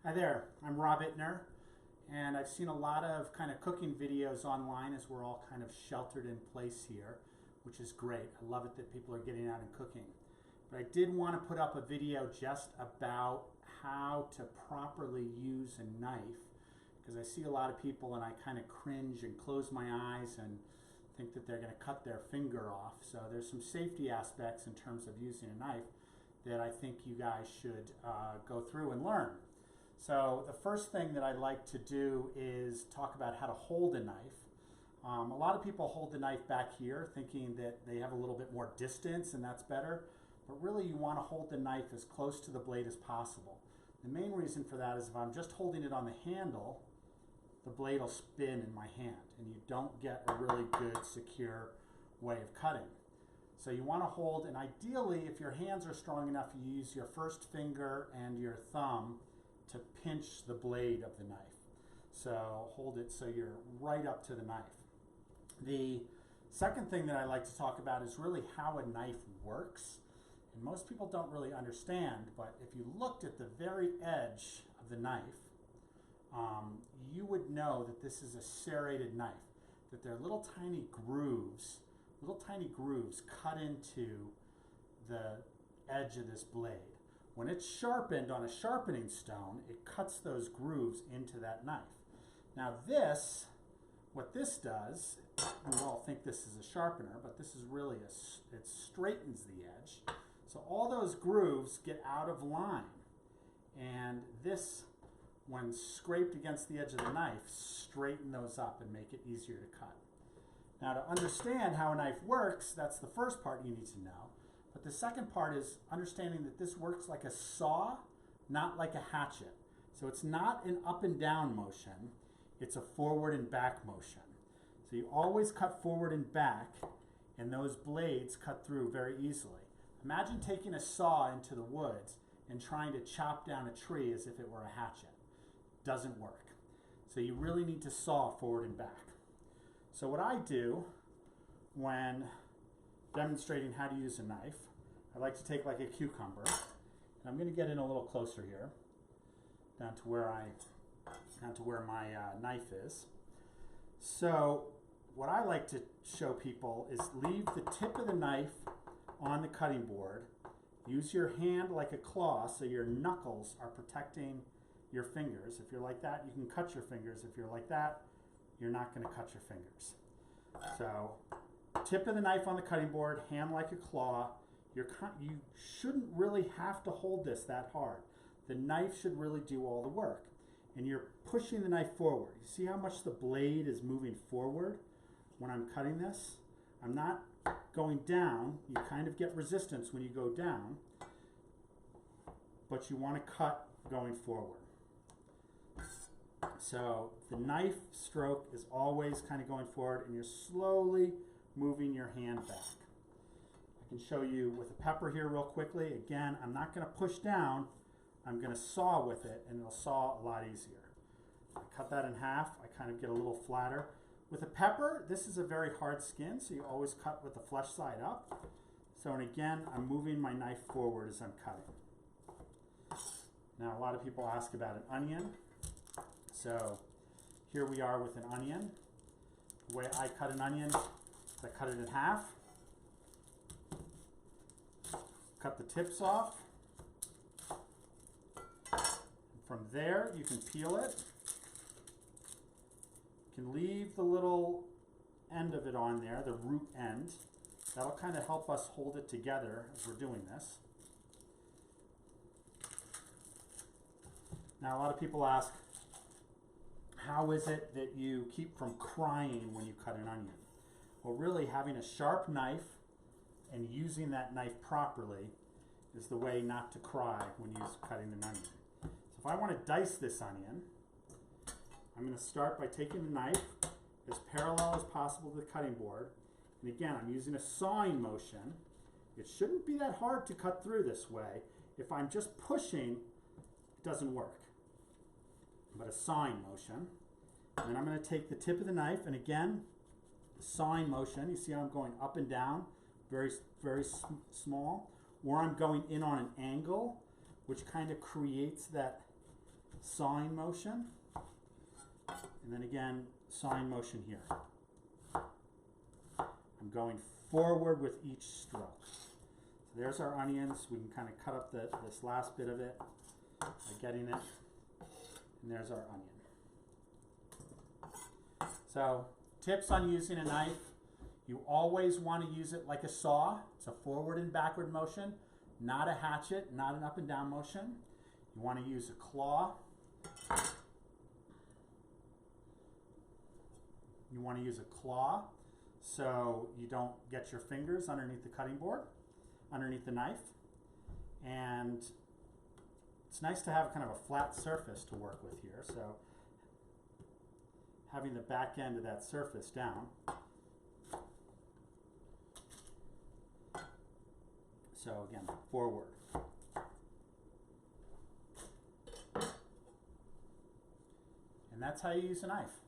Hi there, I'm Rob Ittner, and I've seen a lot of kind of cooking videos online as we're all kind of sheltered in place here, which is great. I love it that people are getting out and cooking. But I did want to put up a video just about how to properly use a knife, because I see a lot of people and I kind of cringe and close my eyes and think that they're going to cut their finger off. So there's some safety aspects in terms of using a knife that I think you guys should go through and learn. So the first thing that I like to do is talk about how to hold a knife. A lot of people hold the knife back here thinking that they have a little bit more distance and that's better, but really you want to hold the knife as close to the blade as possible. The main reason for that is if I'm just holding it on the handle, the blade will spin in my hand and you don't get a really good secure way of cutting. So you want to hold, and ideally if your hands are strong enough, you use your first finger and your thumb to pinch the blade of the knife. So hold it so you're right up to the knife. The second thing that I like to talk about is really how a knife works. And most people don't really understand, but if you looked at the very edge of the knife, you would know that this is a serrated knife, that there are little tiny grooves cut into the edge of this blade. When it's sharpened on a sharpening stone, it cuts those grooves into that knife. Now what this does, we all think this is a sharpener, but this is really it straightens the edge. So all those grooves get out of line. And this, when scraped against the edge of the knife, straighten those up and make it easier to cut. Now to understand how a knife works, that's the first part you need to know. But the second part is understanding that this works like a saw, not like a hatchet. So it's not an up and down motion, it's a forward and back motion. So you always cut forward and back, and those blades cut through very easily. Imagine taking a saw into the woods and trying to chop down a tree as if it were a hatchet. Doesn't work. So you really need to saw forward and back. So what I do when demonstrating how to use a knife, I like to take like a cucumber, and I'm going to get in a little closer here, down to where my knife is. So what I like to show people is leave the tip of the knife on the cutting board. Use your hand like a claw so your knuckles are protecting your fingers. If you're like that, you can cut your fingers. If you're like that, you're not going to cut your fingers. So tip of the knife on the cutting board, hand like a claw. You shouldn't really have to hold this that hard. The knife should really do all the work. And you're pushing the knife forward. You see how much the blade is moving forward when I'm cutting this? I'm not going down. You kind of get resistance when you go down, but you want to cut going forward. So the knife stroke is always kind of going forward, and you're slowly moving your hand back. I can show you with a pepper here real quickly. Again, I'm not going to push down. I'm going to saw with it, and it'll saw a lot easier. I cut that in half. I kind of get a little flatter. With a pepper, this is a very hard skin, so you always cut with the flesh side up. So, and again, I'm moving my knife forward as I'm cutting. Now, a lot of people ask about an onion. So here we are with an onion. The way I cut an onion, I cut it in half, cut the tips off. From there, you can peel it. You can leave the little end of it on there, the root end. That'll kind of help us hold it together as we're doing this. Now, a lot of people ask, how is it that you keep from crying when you cut an onion? Well, really, having a sharp knife and using that knife properly is the way not to cry when you're cutting an onion. So if I want to dice this onion, I'm going to start by taking the knife as parallel as possible to the cutting board. And again, I'm using a sawing motion. It shouldn't be that hard to cut through this way. If I'm just pushing, it doesn't work. But a sawing motion. And then I'm going to take the tip of the knife, and again, the sawing motion. You see how I'm going up and down, very, very small. Or I'm going in on an angle, which kind of creates that sawing motion, and then again, sawing motion here. I'm going forward with each stroke. So there's our onions. We can kind of cut up this last bit of it by getting it. And there's our onion. So tips on using a knife. You always want to use it like a saw. It's a forward and backward motion, not a hatchet, not an up and down motion. You want to use a claw. You want to use a claw so you don't get your fingers underneath the cutting board, underneath the knife. And it's nice to have kind of a flat surface to work with here. So having the back end of that surface down. So again, forward. And that's how you use a knife.